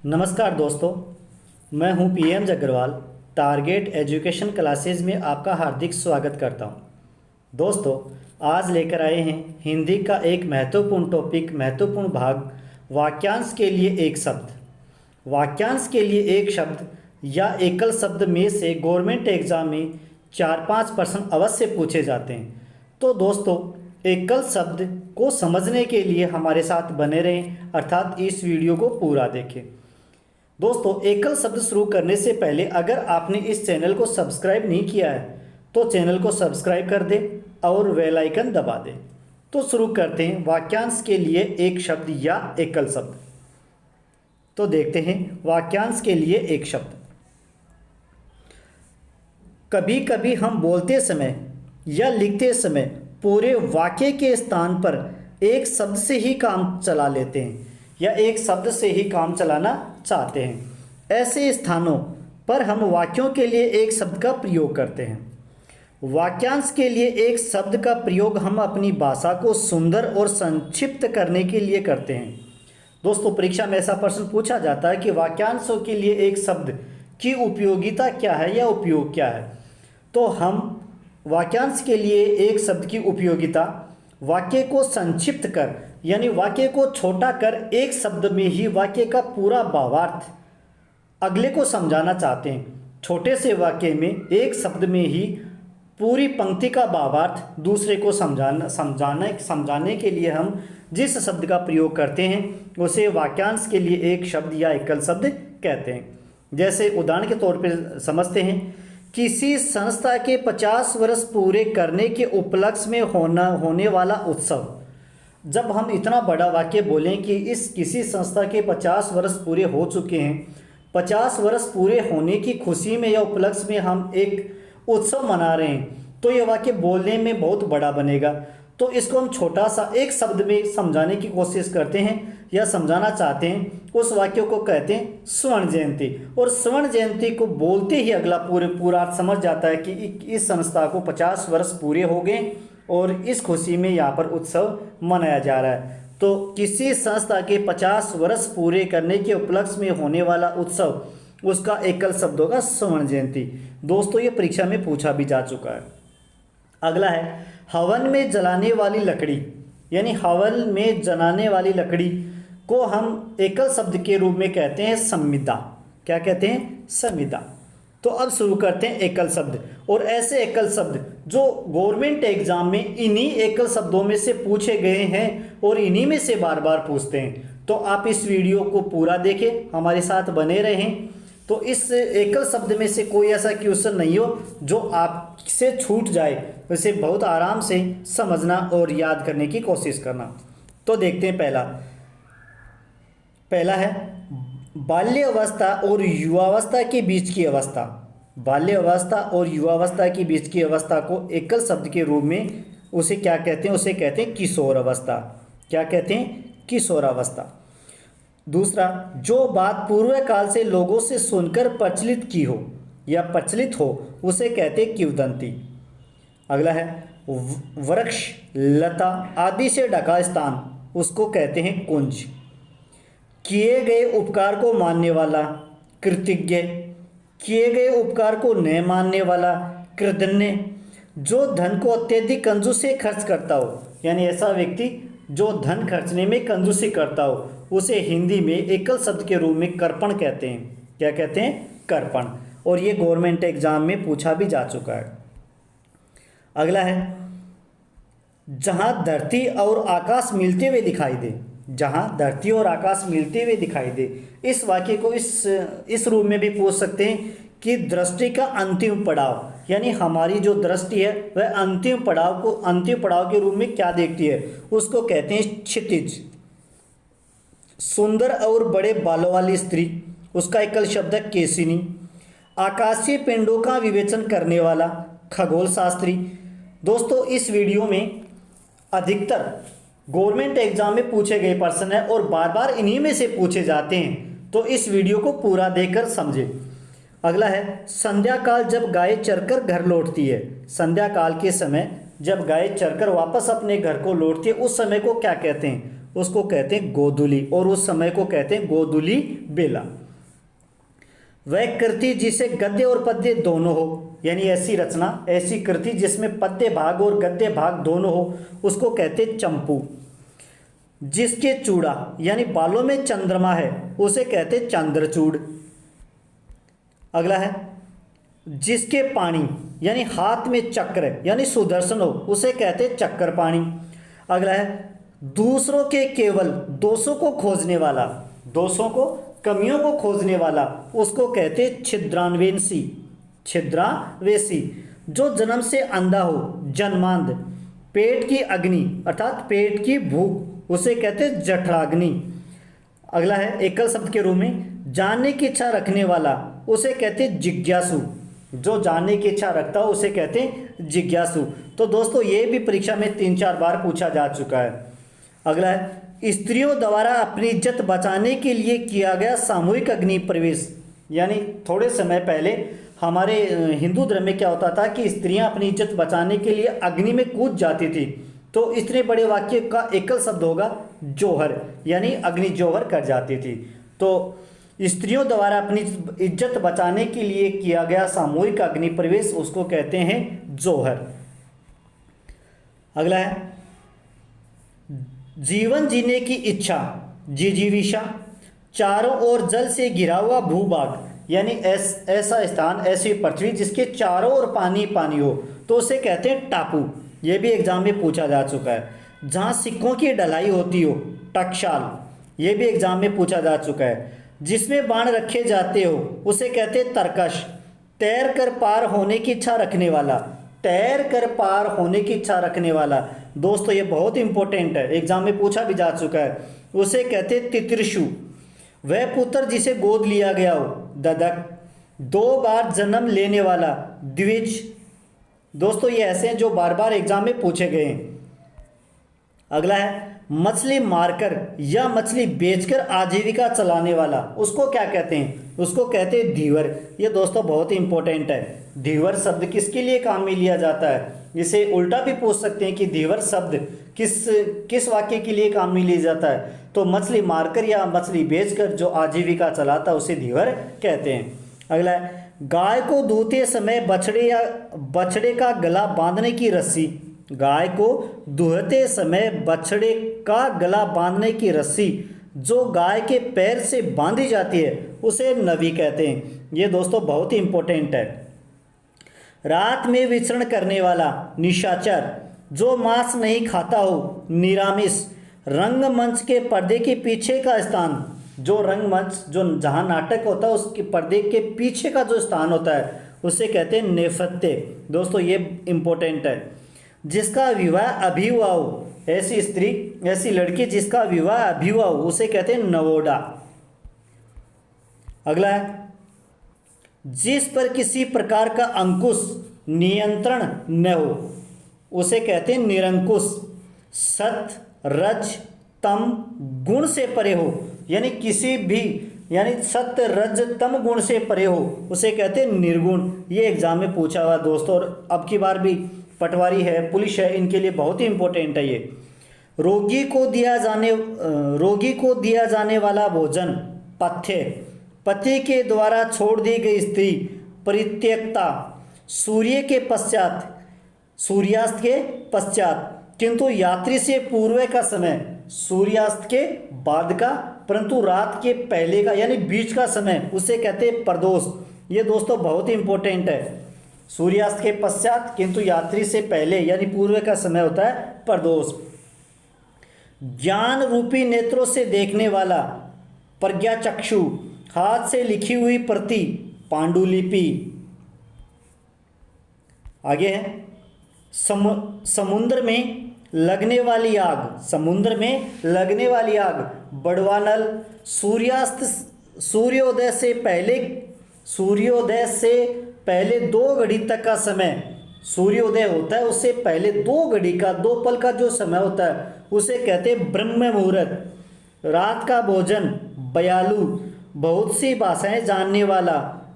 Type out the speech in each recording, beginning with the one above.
नमस्कार दोस्तों, मैं हूं PM Agarwal. Target education classes में आपका हार्दिक स्वागत करता हूं। दोस्तों, आज लेकर आए हैं हिंदी का एक महत्वपूर्ण टॉपिक, महत्वपूर्ण भाग, वाक्यांश के लिए एक शब्द। वाक्यांश के लिए एक शब्द या एकल शब्द में से गवर्नमेंट एग्जाम में 4-5 प्रश्न अवश्य पूछे जाते हैं। तो दोस्तों, एकल शब्द को समझने के लिए हमारे साथ बने रहें, अर्थात इस वीडियो को पूरा देखें। दोस्तों, एकल शब्द शुरू करने से पहले अगर आपने इस चैनल को सब्सक्राइब नहीं किया है तो चैनल को सब्सक्राइब कर दें और बेल आइकन दबा दें। तो शुरू करते हैं वाक्यांश के लिए एक शब्द या एकल शब्द। तो देखते हैं वाक्यांश के लिए एक शब्द। कभी कभी हम बोलते समय या लिखते समय पूरे वाक्य के स्थान पर एक शब्द से ही काम चला लेते हैं या एक शब्द से ही काम चलाना चाहते हैं। ऐसे स्थानों पर हम वाक्यों के लिए एक शब्द का प्रयोग करते हैं। वाक्यांश के लिए एक शब्द का प्रयोग हम अपनी भाषा को सुंदर और संक्षिप्त करने के लिए करते हैं। दोस्तों, परीक्षा में ऐसा प्रश्न पूछा जाता है कि वाक्यांशों के लिए एक शब्द की उपयोगिता क्या है या उपयोग क्या है। तो हम वाक्यांश के लिए एक शब्द की उपयोगिता, वाक्य को संक्षिप्त कर यानी वाक्य को छोटा कर एक शब्द में ही वाक्य का पूरा भावार्थ अगले को समझाना चाहते हैं। छोटे से वाक्य में एक शब्द में ही पूरी पंक्ति का भावार्थ दूसरे को समझाने के लिए हम जिस शब्द का प्रयोग करते हैं उसे वाक्यांश के लिए एक शब्द या एकल शब्द कहते हैं। जैसे उदाहरण के तौर पर समझते हैं, किसी संस्था के 50 वर्ष पूरे करने के उपलक्ष्य में होने वाला उत्सव। जब हम इतना बड़ा वाक्य बोलें कि इस किसी संस्था के 50 वर्ष पूरे हो चुके हैं, 50 वर्ष पूरे होने की खुशी में या उपलक्ष्य में हम एक उत्सव मना रहे हैं, तो यह वाक्य बोलने में बहुत बड़ा बनेगा। तो इसको हम छोटा सा एक शब्द में समझाने की कोशिश करते हैं या समझाना चाहते हैं। उस वाक्य को कहते हैं स्वर्ण जयंती। और स्वर्ण जयंती को बोलते ही अगला पूरा अर्थ समझ जाता है कि इस संस्था को 50 वर्ष पूरे हो गए और इस खुशी में यहाँ पर उत्सव मनाया जा रहा है। तो किसी संस्था के 50 वर्ष पूरे करने के उपलक्ष्य में होने वाला उत्सव, उसका एकल शब्द होगा स्वर्ण जयंती। दोस्तों, ये परीक्षा में पूछा भी जा चुका है। अगला है हवन में जलाने वाली लकड़ी, यानी हवन में जलाने वाली लकड़ी को हम एकल शब्द के रूप में कहते हैं संविदा। क्या कहते हैं? संविदा। तो अब शुरू करते हैं एकल शब्द। और ऐसे एकल शब्द जो गवर्नमेंट एग्जाम में इन्हीं एकल शब्दों में से पूछे गए हैं और इन्हीं में से बार बार पूछते हैं। तो आप इस वीडियो को पूरा देखें, हमारे साथ बने रहें। तो इस एकल शब्द में से कोई ऐसा क्वेश्चन नहीं हो जो आपसे छूट जाए, उसे बहुत आराम से समझना और याद करने की कोशिश करना। तो देखते हैं पहला है बाल्यावस्था और युवावस्था के बीच की अवस्था। बाल्यावस्था और युवावस्था के बीच की अवस्था को एकल शब्द के रूप में उसे क्या कहते हैं? उसे कहते हैं किशोर अवस्था। क्या कहते हैं? किशोरावस्था। दूसरा, जो बात पूर्व काल से लोगों से सुनकर प्रचलित की हो या प्रचलित हो उसे कहते हैं किंवदंती। अगला है वृक्ष, लता आदि से ढका स्थान, उसको कहते हैं कुंज। किए गए उपकार को मानने वाला कृतज्ञ, किए गए उपकार को न मानने वाला कृतघ्न। जो धन को अत्यधिक कंजूसी खर्च करता हो, यानी ऐसा व्यक्ति जो धन खर्चने में कंजूसी करता हो, उसे हिंदी में एकल शब्द के रूप में कर्पण कहते हैं। क्या कहते हैं? कर्पण। और ये गवर्नमेंट एग्जाम में पूछा भी जा चुका है। अगला है जहां धरती और आकाश मिलते हुए दिखाई दे। जहां धरती और आकाश मिलते हुए दिखाई दे, इस वाक्य को इस रूप में भी पूछ सकते हैं कि दृष्टि का अंतिम पड़ाव, यानी हमारी जो दृष्टि है वह अंतिम पड़ाव के रूप में क्या देखती है, उसको कहते हैं क्षितिज। सुंदर और बड़े बालों वाली स्त्री, उसका एकल शब्द है केशिनी। आकाशीय पिंडों का विवेचन करने वाला खगोल शास्त्री। दोस्तों, इस वीडियो में अधिकतर गवर्नमेंट एग्जाम में पूछे गए प्रश्न है और बार बार इन्हीं में से पूछे जाते हैं, तो इस वीडियो को पूरा देखकर समझें। अगला है संध्या काल, जब गाय चरकर घर लौटती है। संध्या काल के समय जब गाय चरकर वापस अपने घर को लौटती है उस समय को क्या कहते हैं? उसको कहते हैं गोधूली, और उस समय को कहते हैं गोधूली बेला। वह कृति जिसे गद्य और पद्य दोनों हो, यानी ऐसी रचना, ऐसी कृति जिसमें पद्य भाग और गद्य भाग दोनों हो, उसको कहते हैं चंपू। जिसके चूड़ा यानी बालों में चंद्रमा है, उसे कहते हैं चंद्रचूड़। अगला है जिसके पाणी यानी हाथ में चक्र यानी सुदर्शन हो, उसे कहते हैं चक्रपाणी। अगला है दूसरों के केवल दोषों को खोजने वाला, दोषों को, कमियों को खोजने वाला, उसको कहते हैं छिद्रान्वेषी, छिद्रावेशी। जो जन्म से अंधा हो, जन्मांध, पेट की अग्नि अर्थात पेट की भूख, उसे कहते हैं जठराग्नि। अगला है एकल शब्द के रूप में जानने की इच्छा रखने वाला, उसे कहते हैं जिज्ञासु। जो जानने की इच्छा रखता हो उसे कहते हैं जिज्ञासु। तो दोस्तों ये भी परीक्षा में 3-4 बार पूछा जा चुका है। अगला है स्त्रियों द्वारा अपनी इज्जत बचाने के लिए किया गया सामूहिक अग्नि प्रवेश, यानी थोड़े समय पहले हमारे हिंदू धर्म में क्या होता था कि स्त्रियां अपनी इज्जत बचाने के लिए अग्नि में कूद जाती थी। तो इतने बड़े वाक्य का एकल शब्द होगा जोहर, यानी अग्नि जोहर कर जाती थी। तो स्त्रियों द्वारा अपनी इज्जत बचाने के लिए किया गया सामूहिक अग्नि प्रवेश, उसको कहते हैं जोहर। अगला है जीवन जीने की इच्छा, जिजीविषा। चारों ओर जल से घिरा हुआ भूभाग, यानी ऐसा स्थान, ऐसी पृथ्वी जिसके चारों ओर पानी पानी हो, तो उसे कहते हैं टापू। ये भी एग्जाम में पूछा जा चुका है। जहाँ सिक्कों की ढलाई होती हो, टकशाल, ये भी एग्जाम में पूछा जा चुका है। जिसमें बाण रखे जाते हो, उसे कहते हैं तरकश। तैर कर पार होने की इच्छा रखने वाला, तैर कर पार होने की इच्छा रखने वाला, दोस्तों ये बहुत इंपॉर्टेंट है, एग्जाम में पूछा भी जा चुका है, उसे कहते हैं तितृषु। वह पुत्र जिसे गोद लिया गया हो, ददक। 2 बार जन्म लेने वाला, द्विज। दोस्तों ये ऐसे हैं जो बार बार एग्जाम में पूछे गए हैं। अगला है मछली मारकर या मछली बेचकर आजीविका चलाने वाला, उसको क्या कहते हैं? उसको कहते हैं धीवर। ये दोस्तों बहुत ही इंपॉर्टेंट है। धीवर शब्द किसके लिए काम में लिया जाता है? इसे उल्टा भी पूछ सकते हैं कि धीवर शब्द किस वाक्य के लिए काम में लिया जाता है? तो मछली मारकर या मछली बेचकर जो आजीविका चलाता है उसे धीवर कहते हैं। अगला है गाय को दूहते समय बछड़े का गला बांधने की रस्सी। गाय को दूहते समय बछड़े का गला बांधने की रस्सी जो गाय के पैर से बांधी जाती है उसे नवी कहते हैं। ये दोस्तों बहुत ही इंपॉर्टेंट है। रात में विचरण करने वाला, निशाचर। जो मांस नहीं खाता हो, निरामिष। रंगमंच के पर्दे के पीछे का स्थान, जो रंगमंच जो जहाँ नाटक होता है उसके पर्दे के पीछे का जो स्थान होता है उसे कहते हैं नेपथ्य। दोस्तों ये इंपॉर्टेंट है। जिसका विवाह अभी हुआ हो, ऐसी स्त्री, ऐसी लड़की जिसका विवाह अभी हुआ हो उसे कहते हैं नवोडा। अगला है जिस पर किसी प्रकार का अंकुश, नियंत्रण न हो उसे कहते हैं निरंकुश। सत, रज, तम गुण से परे हो, यानी किसी भी, यानी सत्य, रज, तम गुण से परे हो उसे कहते हैं निर्गुण। ये एग्जाम में पूछा हुआ दोस्तों, और अब की बार भी पटवारी है, पुलिस है, इनके लिए बहुत ही इंपॉर्टेंट है ये। रोगी को दिया जाने वाला भोजन, पथ्य। पति के द्वारा छोड़ दी गई स्त्री, परित्यक्ता। सूर्यास्त के पश्चात किंतु यात्री से पूर्व का समय, सूर्यास्त के बाद का परंतु रात के पहले का यानी बीच का समय उसे कहते हैं प्रदोष। ये दोस्तों बहुत ही इंपॉर्टेंट है। सूर्यास्त के पश्चात किंतु यात्री से पहले यानी पूर्व का समय होता है प्रदोष। ज्ञान रूपी नेत्रों से देखने वाला, प्रज्ञाचक्षु। हाथ से लिखी हुई प्रति, पांडुलिपि। आगे है समुद्र में लगने वाली आग, समुद्र में लगने वाली आग, बड़वानल। सूर्योदय से पहले 2 घड़ी तक का समय, सूर्योदय होता है उससे पहले 2 घड़ी का, 2 पल का जो समय होता है उसे कहते हैं ब्रह्म मुहूर्त। रात का भोजन, बयालु। बहुत सी भाषाएं जानने वाला,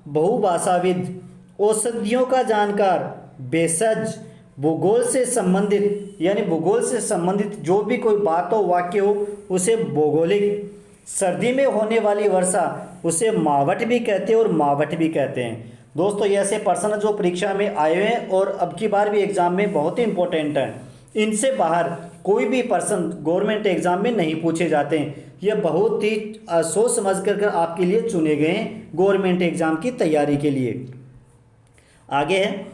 बहुभाषाविद। औषधियों का जानकार, भेषज। भूगोल से संबंधित, यानी भूगोल से संबंधित जो भी कोई बात हो, वाक्य हो, उसे भौगोलिक। सर्दी में होने वाली वर्षा उसे मावठ भी कहते हैं और मावठ भी कहते हैं। दोस्तों ये ऐसे प्रश्न जो परीक्षा में आए हुए हैं और अब की बार भी एग्जाम में बहुत ही इंपॉर्टेंट हैं। इनसे बाहर कोई भी प्रश्न गवर्नमेंट एग्जाम में नहीं पूछे जाते हैं। ये बहुत ही सोच समझ कर आपके लिए चुने गए हैं गवर्नमेंट एग्जाम की तैयारी के लिए। आगे है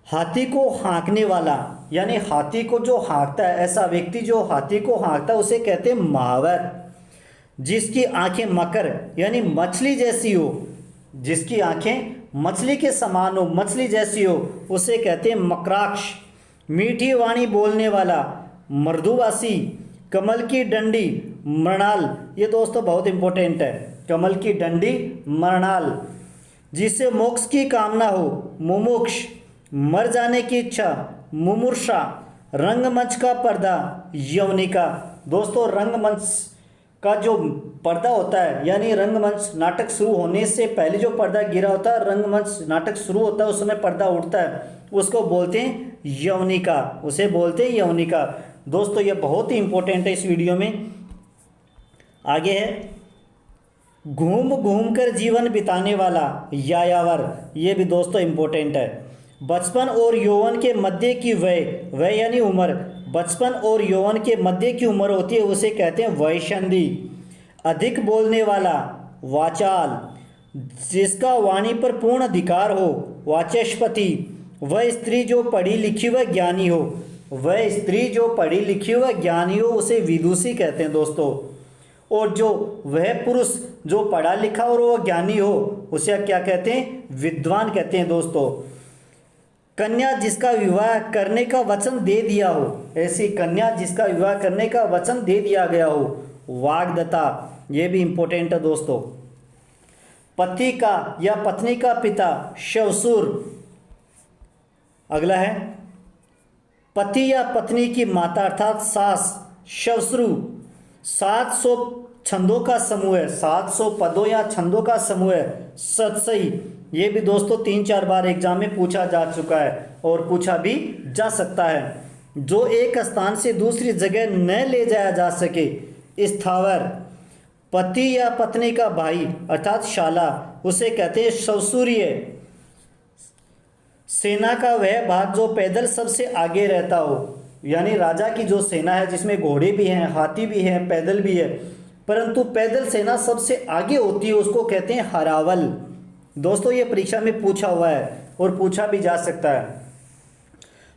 हाथी को हाँकने वाला, यानी हाथी को जो हाँकता है, ऐसा व्यक्ति जो हाथी को हाँकता है उसे कहते हैं महावर। जिसकी आंखें मकर यानी मछली जैसी हो, जिसकी आंखें मछली के समान हो, मछली जैसी हो, उसे कहते हैं मकराक्ष। मीठी वाणी बोलने वाला मृदुभाषी। कमल की डंडी मृणाल, ये दोस्तों बहुत इंपॉर्टेंट है, कमल की डंडी मृणाल। जिसे मोक्ष की कामना हो मुमुक्ष। मर जाने की इच्छा मुमूर्षा। रंगमंच का पर्दा यवनिका। दोस्तों रंगमंच का जो पर्दा होता है, यानी रंगमंच नाटक शुरू होने से पहले जो पर्दा गिरा होता है, रंगमंच नाटक शुरू होता है उस समय पर्दा उठता है, उसको बोलते हैं यवनिका, उसे बोलते हैं यवनिका। दोस्तों ये बहुत ही इंपॉर्टेंट है इस वीडियो में। आगे है घूम घूम कर जीवन बिताने वाला यायावर, ये भी दोस्तों इंपॉर्टेंट है। बचपन और यौवन के मध्य की वय यानी उम्र, बचपन और यौवन के मध्य की उम्र होती है उसे कहते हैं वयसंधि। अधिक बोलने वाला वाचाल। जिसका वाणी पर पूर्ण अधिकार हो वाचस्पति। वह स्त्री जो पढ़ी लिखी व ज्ञानी हो, वह स्त्री जो पढ़ी लिखी व ज्ञानी हो उसे विदुषी कहते हैं दोस्तों। और जो वह पुरुष जो पढ़ा लिखा और वह ज्ञानी हो उसे क्या कहते हैं, विद्वान कहते हैं दोस्तों। कन्या जिसका विवाह करने का वचन दे दिया हो, ऐसी कन्या जिसका विवाह करने का वचन दे दिया गया हो वाग्दत्ता, ये भी इंपॉर्टेंट है दोस्तों। पति का या पत्नी का पिता श्वशुर। अगला है पति या पत्नी की माता अर्थात सास श्वश्रु। 700 छंदों का समूह है, 700 पदों या छंदों का समूह है सतसई। ये भी दोस्तों 3-4 बार एग्जाम में पूछा जा चुका है और पूछा भी जा सकता है। जो एक स्थान से दूसरी जगह न ले जाया जा सके स्थावर। पति या पत्नी का भाई अर्थात शाला, उसे कहते हैं श्वशुर्य। सेना का वह भाग जो पैदल सबसे आगे रहता हो, यानी राजा की जो सेना है जिसमें घोड़े भी हैं, हाथी भी हैं, पैदल भी है, परंतु पैदल सेना सबसे आगे होती है उसको कहते हैं हरावल। दोस्तों ये परीक्षा में पूछा हुआ है और पूछा भी जा सकता है।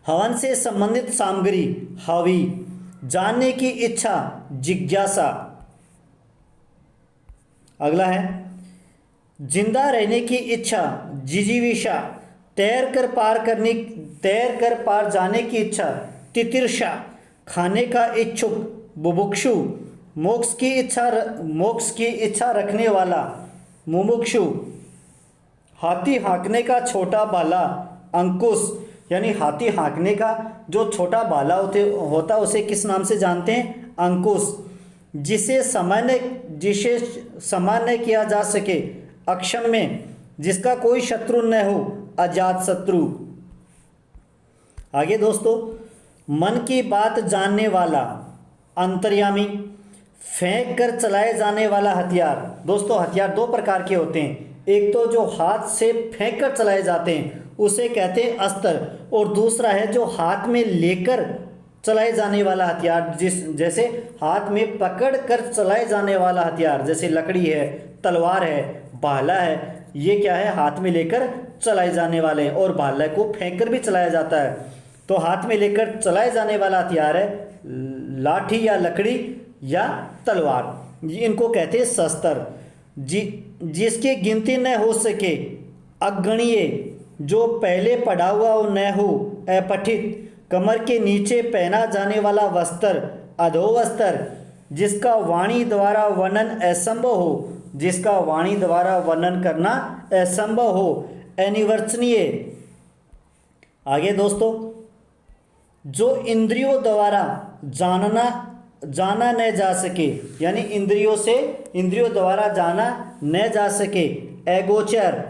हवन से संबंधित सामग्री हवी। जानने की इच्छा जिज्ञासा। अगला है जिंदा रहने की इच्छा जिजीविषा। तैर कर पार जाने की इच्छा तितिर्षा। खाने का इच्छुक बुभुक्षु। मोक्ष की इच्छा रखने वाला मुमुक्षु। हाथी हाँकने का छोटा भाला अंकुश, यानी हाथी हाँकने का जो छोटा भाला होता उसे किस नाम से जानते हैं, अंकुश। जिसे सामान्य किया जा सके अक्षम में। जिसका कोई शत्रु न हो अजात शत्रु। आगे दोस्तों मन की बात जानने वाला अंतर्यामी। फेंक कर चलाए जाने वाला हथियार। दोस्तों हथियार 2 प्रकार के होते हैं, एक तो जो हाथ से फेंक कर चलाए जाते हैं उसे कहते हैं अस्त्र, और दूसरा है जो हाथ में लेकर चलाए जाने वाला हथियार, जैसे हाथ में पकड़ कर चलाए जाने वाला हथियार, जैसे लकड़ी है, तलवार है, भाला है, ये क्या है हाथ में लेकर चलाए जाने वाले हैं, और भाला को फेंक कर भी चलाया जाता है। तो हाथ में लेकर चलाए जाने वाला हथियार है लाठी या लकड़ी या तलवार, इनको कहते हैं शस्त्र। जिसकी गिनती न हो सके अगणिय। जो पहले पढ़ा हुआ न हो अपठित। कमर के नीचे पहना जाने वाला वस्त्र अधोवस्त्र। जिसका वाणी द्वारा वर्णन असंभव हो। जिसका वाणी द्वारा वर्णन करना असंभव हो अनिवर्चनीय। आगे दोस्तों जो इंद्रियों द्वारा जाना न जा सके, यानी इंद्रियों द्वारा जाना न जा सके अगोचर।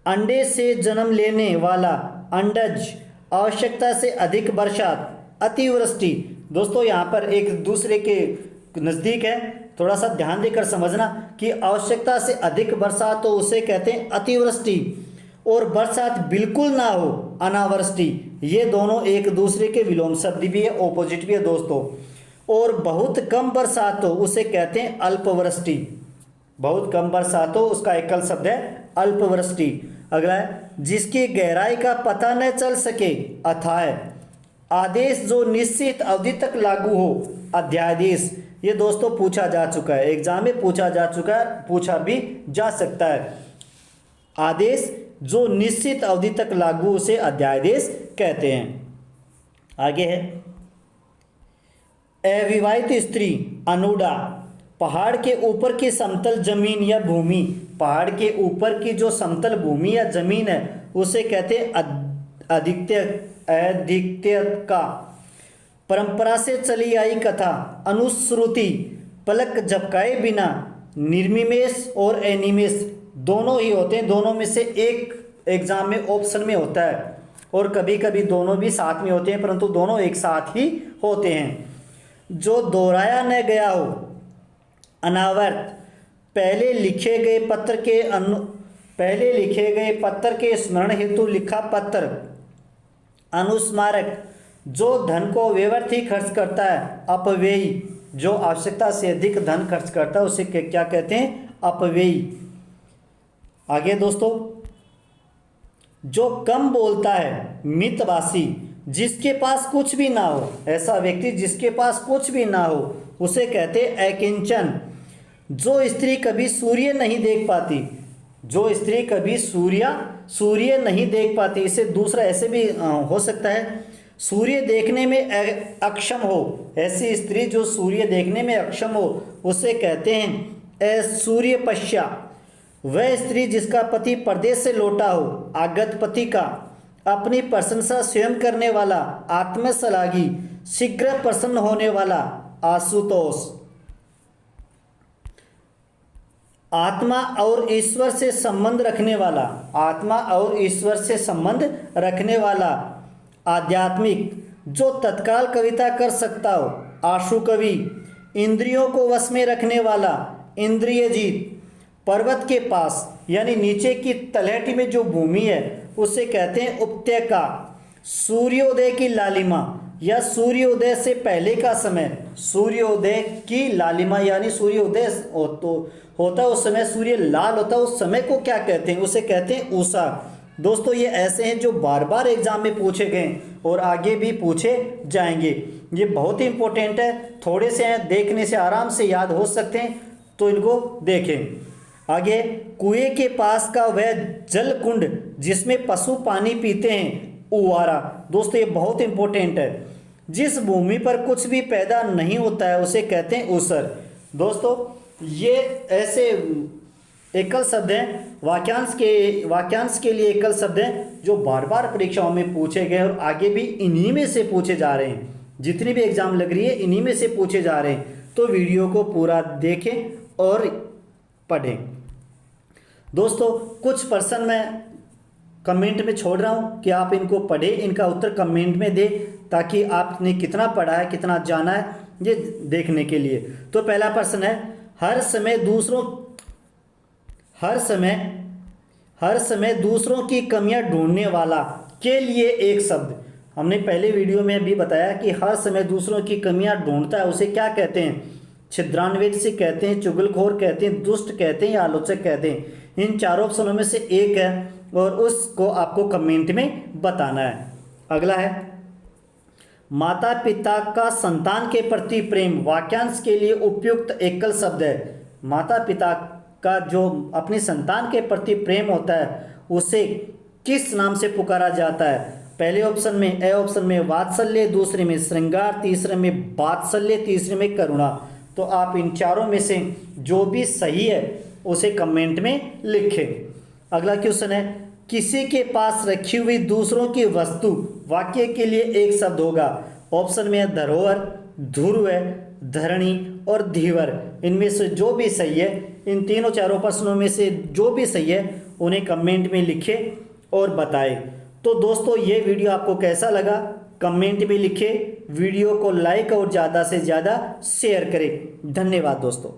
अंडे से जन्म लेने वाला अंडज आवश्यकता से अधिक बरसात, अतिवृष्टि। दोस्तों यहाँ पर एक दूसरे के नज़दीक है, थोड़ा सा ध्यान देकर समझना कि आवश्यकता से अधिक बरसात हो उसे कहते हैं अतिवृष्टि, और बरसात बिल्कुल ना हो अनावृष्टि। ये दोनों एक दूसरे के विलोम शब्द भी है, ऑपोजिट भी है दोस्तों। और बहुत कम बरसात हो उसे कहते हैं अल्पवृष्टि। बहुत कम बरसात हो उसका एकल शब्द है अल्पवृष्टि। अगला है जिसकी गहराई का पता न चल सके, अथाह। आदेश जो निश्चित अवधि तक लागू हो, अध्यादेश। ये दोस्तों पूछा जा चुका है, एग्जाम में पूछा जा चुका है, पूछा भी जा सकता है। आदेश जो निश्चित अवधि तक लागू उसे अध्यादेश कहते हैं। आगे है अविवाहित स्त्री, अनुडा। पहाड़ के ऊपर की समतल जमीन या भूमि, पहाड़ के ऊपर की जो समतल भूमि या जमीन है उसे कहते हैं अधिक्य का। परंपरा से चली आई कथा, अनुश्रुति। पलक झपकाए बिना, निर्निमेष और अनिमेष दोनों ही होते हैं, दोनों में से एक एग्जाम में ऑप्शन में होता है, और कभी कभी दोनों भी साथ में होते हैं, परंतु दोनों एक साथ ही होते हैं। जो दोहराया न गया हो, अनावर्त। पहले लिखे गए पत्र के स्मरण हेतु लिखा पत्र। अनुस्मारक। जो धन को व्यर्थ ही खर्च करता है, अपव्ययी। जो आवश्यकता से अधिक धन खर्च करता है उसे क्या कहते हैं, अपव्ययी। आगे दोस्तों, जो कम बोलता है, मितभाषी। जिसके पास कुछ भी ना हो, ऐसा व्यक्ति जिसके पास कुछ भी ना हो उसे कहते हैं अकिंचन। जो स्त्री कभी सूर्य नहीं देख पाती, जो स्त्री कभी सूर्य नहीं देख पाती, इसे दूसरा ऐसे भी हो सकता है, सूर्य देखने में अक्षम हो। ऐसी स्त्री जो सूर्य देखने में अक्षम हो उसे कहते हैं असूर्यपश्या। वह स्त्री जिसका पति परदेश से लौटा हो, आगत पति का। अपनी प्रशंसा स्वयं करने वाला, आत्मश्लाघी। शीघ्र प्रसन्न होने वाला, आशुतोष। आत्मा और ईश्वर से संबंध रखने वाला, आत्मा और ईश्वर से संबंध रखने वाला, आध्यात्मिक। जो तत्काल कविता कर सकता हो, आशु कवि। इंद्रियों को वश में रखने वाला, इंद्रियजीत। पर्वत के पास यानी नीचे की तलहटी में जो भूमि है उसे कहते हैं उपत्यका। सूर्योदय की लालिमा या सूर्योदय से पहले का समय, सूर्योदय की लालिमा यानी सूर्योदय होता है उस समय, सूर्य लाल होता है उस समय को क्या कहते हैं, उसे कहते हैं उषा। दोस्तों ये ऐसे हैं जो बार बार एग्जाम में पूछे गए और आगे भी पूछे जाएंगे। ये बहुत ही इंपॉर्टेंट है, थोड़े से हैं, देखने से आराम से याद हो सकते हैं, तो इनको देखें। आगे, कुएं के पास का वह जल कुंड जिसमें पशु पानी पीते हैं, उवारा। दोस्तों ये बहुत इंपॉर्टेंट है। जिस भूमि पर कुछ भी पैदा नहीं होता है उसे कहते हैं ऊसर। दोस्तों ये ऐसे एकल शब्द हैं, वाक्यांश के लिए एकल शब्द हैं जो बार बार परीक्षाओं में पूछे गए और आगे भी इन्हीं में से पूछे जा रहे हैं। जितनी भी एग्जाम लग रही है इन्हीं में से पूछे जा रहे हैं, तो वीडियो को पूरा देखें और पढ़ें। दोस्तों कुछ प्रश्न मैं कमेंट में छोड़ रहा हूं कि आप इनको पढ़ें, इनका उत्तर कमेंट में दें ताकि आपने कितना पढ़ा है, कितना जाना है, ये देखने के लिए। तो पहला प्रश्न है, हर समय दूसरों की कमियां ढूंढने वाला के लिए एक शब्द। हमने पहले वीडियो में भी बताया कि हर समय दूसरों की कमियां ढूंढता है उसे क्या कहते हैं, छिद्रान्वेषी कहते हैं, चुगलखोर कहते हैं, दुष्ट कहते हैं या आलोचक कहते हैं। इन चारों ऑप्शनों में से एक है और उसको आपको कमेंट में बताना है। अगला है, माता पिता का संतान के प्रति प्रेम वाक्यांश के लिए उपयुक्त एकल शब्द है। माता पिता का जो अपनी संतान के प्रति प्रेम होता है उसे किस नाम से पुकारा जाता है? पहले ऑप्शन में ए ऑप्शन में वात्सल्य, दूसरे में श्रृंगार, तीसरे में वात्सल्य, तीसरे में करुणा। तो आप इन चारों में से जो भी सही है उसे कमेंट में लिखें। अगला क्वेश्चन है, किसी के पास रखी हुई दूसरों की वस्तु वाक्य के लिए एक शब्द होगा। ऑप्शन में है धरोहर, ध्रुव, धरणी और धीवर। इनमें से जो भी सही है, इन तीनों चारों प्रश्नों में से जो भी सही है उन्हें कमेंट में लिखें और बताएं। तो दोस्तों ये वीडियो आपको कैसा लगा कमेंट में लिखें, वीडियो को लाइक और ज़्यादा से ज़्यादा शेयर करें। धन्यवाद दोस्तों।